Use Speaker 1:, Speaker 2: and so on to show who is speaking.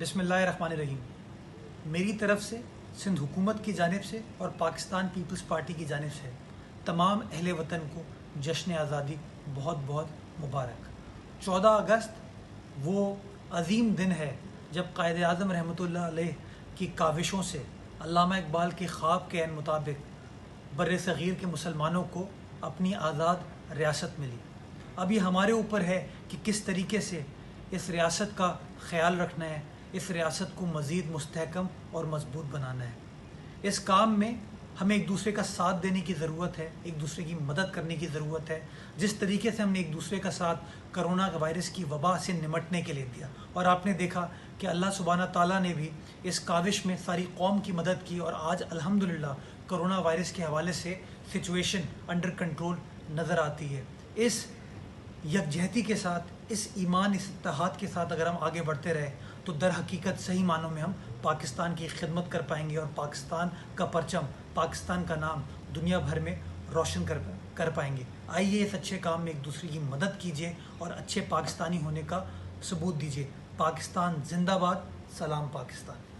Speaker 1: بسم اللہ الرحمن الرحیم۔ میری طرف سے سندھ حکومت کی جانب سے اور پاکستان پیپلز پارٹی کی جانب سے تمام اہل وطن کو جشن آزادی بہت بہت مبارک۔ 14 اگست وہ عظیم دن ہے جب قائد اعظم رحمۃ اللہ علیہ کی کاوشوں سے علامہ اقبال کے خواب کے عین مطابق بر صغیر کے مسلمانوں کو اپنی آزاد ریاست ملی۔ اب یہ ہمارے اوپر ہے کہ کس طریقے سے اس ریاست کا خیال رکھنا ہے، اس ریاست کو مزید مستحکم اور مضبوط بنانا ہے۔ اس کام میں ہمیں ایک دوسرے کا ساتھ دینے کی ضرورت ہے، ایک دوسرے کی مدد کرنے کی ضرورت ہے۔ جس طریقے سے ہم نے ایک دوسرے کا ساتھ کرونا وائرس کی وبا سے نمٹنے کے لیے دیا، اور آپ نے دیکھا کہ اللہ سبحانہ تعالیٰ نے بھی اس کاوش میں ساری قوم کی مدد کی، اور آج الحمدللہ کرونا وائرس کے حوالے سے سچویشن انڈر کنٹرول نظر آتی ہے۔ اس یکجہتی کے ساتھ، اس ایمان، اس اتحاد کے ساتھ اگر ہم آگے بڑھتے رہے تو در حقیقت صحیح معنوں میں ہم پاکستان کی خدمت کر پائیں گے، اور پاکستان کا پرچم، پاکستان کا نام دنیا بھر میں روشن کر پائیں گے۔ آئیے اس اچھے کام میں ایک دوسرے کی مدد کیجیے اور اچھے پاکستانی ہونے کا ثبوت دیجیے۔ پاکستان زندہ باد، سلام پاکستان۔